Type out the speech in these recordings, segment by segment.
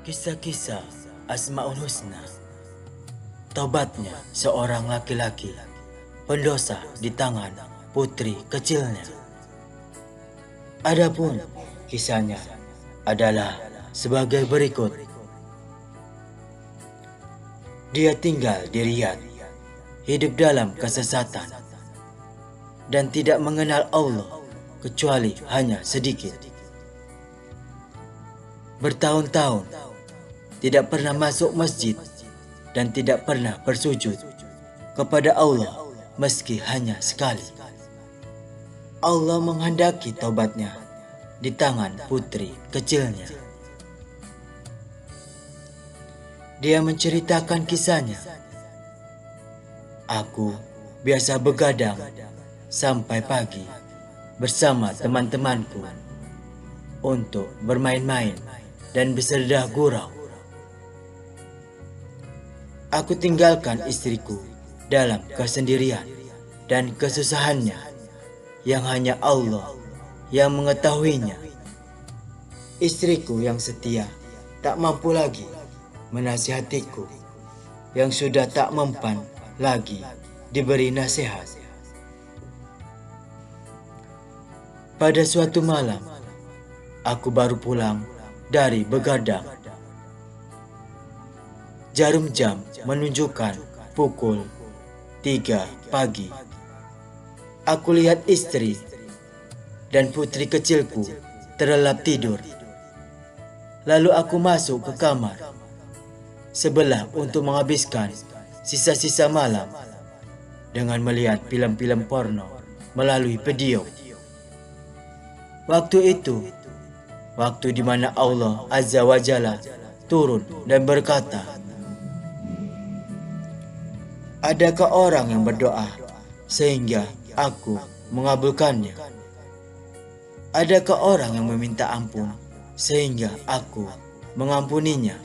Kisah-kisah Asmaul Husna. Taubatnya seorang laki-laki pendosa di tangan putri kecilnya. Adapun kisahnya adalah sebagai berikut. Dia tinggal di Riyadh, hidup dalam kesesatan dan tidak mengenal Allah kecuali hanya sedikit. Bertahun-tahun tidak pernah masuk masjid dan tidak pernah bersujud kepada Allah meski hanya sekali. Allah menghendaki taubatnya di tangan putri kecilnya. Dia menceritakan kisahnya. Aku biasa begadang sampai pagi bersama teman-temanku untuk bermain-main dan bersedah gurau. Aku tinggalkan istriku dalam kesendirian dan kesusahannya yang hanya Allah yang mengetahuinya. Istriku yang setia tak mampu lagi menasihatiku, yang sudah tak mempan lagi diberi nasihat. Pada suatu malam, aku baru pulang dari begadang. Jarum jam menunjukkan pukul 3 pagi. Aku lihat istri dan putri kecilku terlelap tidur. Lalu aku masuk ke kamar sebelah untuk menghabiskan sisa-sisa malam dengan melihat film-film porno melalui video. Waktu itu, waktu di mana Allah Azza wa Jalla turun dan berkata, "Adakah orang yang berdoa sehingga aku mengabulkannya? Adakah orang yang meminta ampun sehingga aku mengampuninya?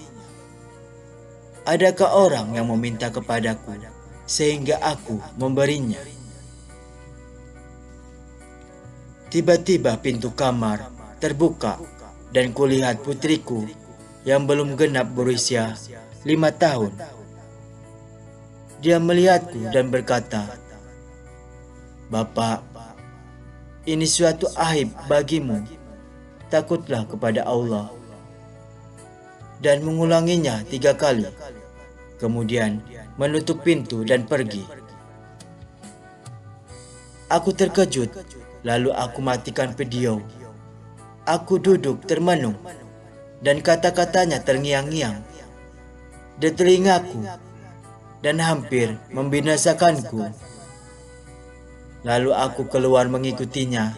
Adakah orang yang meminta kepadaku sehingga aku memberinya?" Tiba-tiba pintu kamar terbuka dan kulihat putriku yang belum genap berusia 5 tahun. Dia melihatku dan berkata, "Bapak, ini suatu aib bagimu. Takutlah kepada Allah." Dan mengulanginya 3 kali. Kemudian menutup pintu dan pergi. Aku terkejut, lalu aku matikan video. Aku duduk termenung dan kata-katanya terngiang-ngiang di telingaku dan hampir membinasakanku. Lalu aku keluar mengikutinya,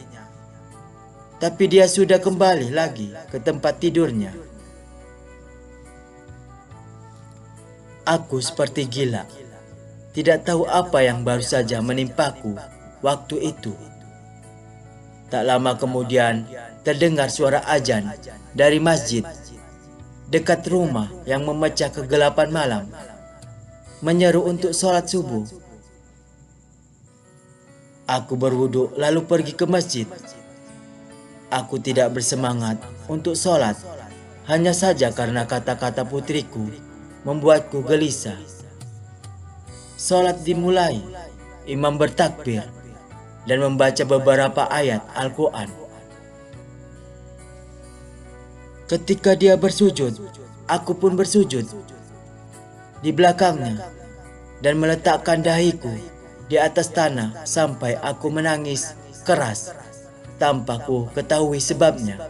tapi dia sudah kembali lagi ke tempat tidurnya. Aku seperti gila, tidak tahu apa yang baru saja menimpaku waktu itu. Tak lama kemudian terdengar suara azan dari masjid dekat rumah yang memecah kegelapan malam, menyeru untuk sholat subuh. Aku berwudu lalu pergi ke masjid. Aku tidak bersemangat untuk sholat, hanya saja karena kata-kata putriku membuatku gelisah. Sholat dimulai, imam bertakbir dan membaca beberapa ayat Al-Quran. Ketika dia bersujud, aku pun bersujud di belakangnya dan meletakkan dahiku di atas tanah sampai aku menangis keras tanpa ku ketahui sebabnya.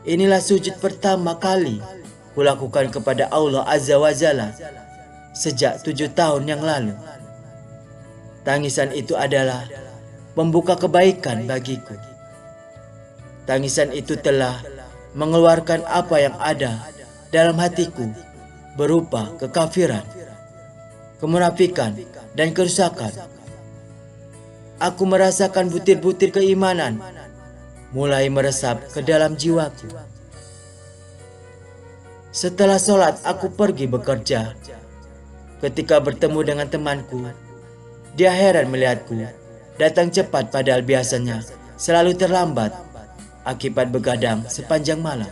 Inilah sujud pertama kali kulakukan kepada Allah Azza wa Jalla sejak 7 tahun yang lalu. Tangisan itu adalah pembuka kebaikan bagiku. Tangisan itu telah mengeluarkan apa yang ada dalam hatiku berupa kekafiran, kemunafikan, dan kerusakan. Aku merasakan butir-butir keimanan mulai meresap ke dalam jiwaku. Setelah sholat, aku pergi bekerja. Ketika bertemu dengan temanku, dia heran melihatku datang cepat padahal biasanya selalu terlambat akibat begadang sepanjang malam.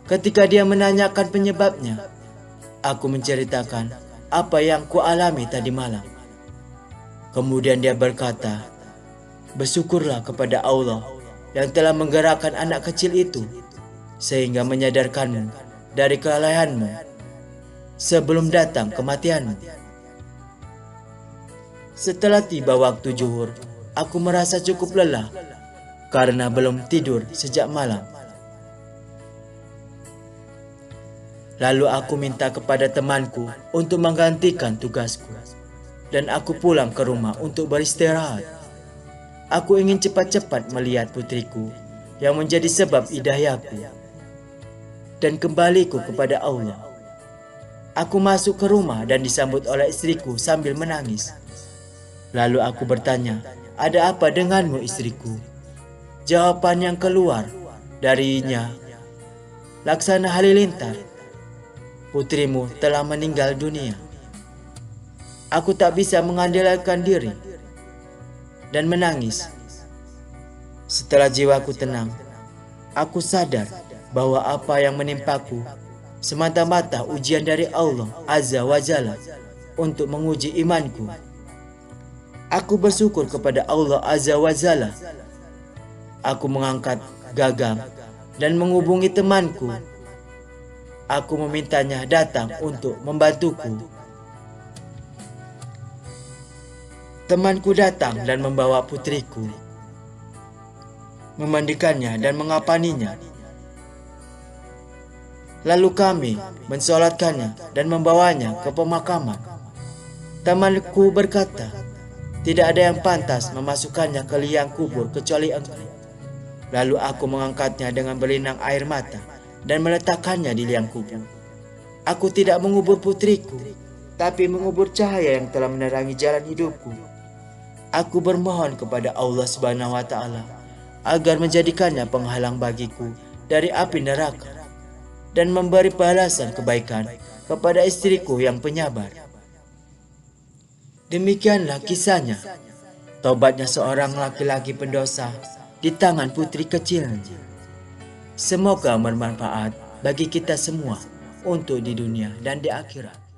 Ketika dia menanyakan penyebabnya, aku menceritakan apa yang kualami tadi malam. Kemudian dia berkata, "Bersyukurlah kepada Allah yang telah menggerakkan anak kecil itu sehingga menyadarkanmu dari kelalaianmu sebelum datang kematianmu." Setelah tiba waktu zuhur, aku merasa cukup lelah karena belum tidur sejak malam. Lalu aku minta kepada temanku untuk menggantikan tugasku, dan aku pulang ke rumah untuk beristirahat. Aku ingin cepat-cepat melihat putriku yang menjadi sebab hidayahku dan kembaliku kepada Allah. Aku masuk ke rumah dan disambut oleh istriku sambil menangis. Lalu aku bertanya, "Ada apa denganmu, istriku?" Jawaban yang keluar darinya laksana halilintar, "Putrimu telah meninggal dunia." Aku tak bisa mengandalkan diri dan menangis. Setelah jiwaku tenang, aku sadar bahwa apa yang menimpaku semata-mata ujian dari Allah Azza wa Jalla untuk menguji imanku. Aku bersyukur kepada Allah Azza wa Jalla. Aku mengangkat gagang dan menghubungi temanku. Aku memintanya datang untuk membantuku. Temanku datang dan membawa putriku, memandikannya dan mengapaninya. Lalu kami mensolatkannya dan membawanya ke pemakaman. Temanku berkata, "Tidak ada yang pantas memasukkannya ke liang kubur kecuali engkau." Lalu aku mengangkatnya dengan berlinang air mata dan meletakkannya di liang kubur. Aku tidak mengubur putriku, tapi mengubur cahaya yang telah menerangi jalan hidupku. Aku bermohon kepada Allah Subhanahu wa Ta'ala agar menjadikannya penghalang bagiku dari api neraka dan memberi balasan kebaikan kepada istriku yang penyabar. Demikianlah kisahnya, tobatnya seorang laki-laki pendosa di tangan putri kecilnya. Semoga bermanfaat bagi kita semua untuk di dunia dan di akhirat.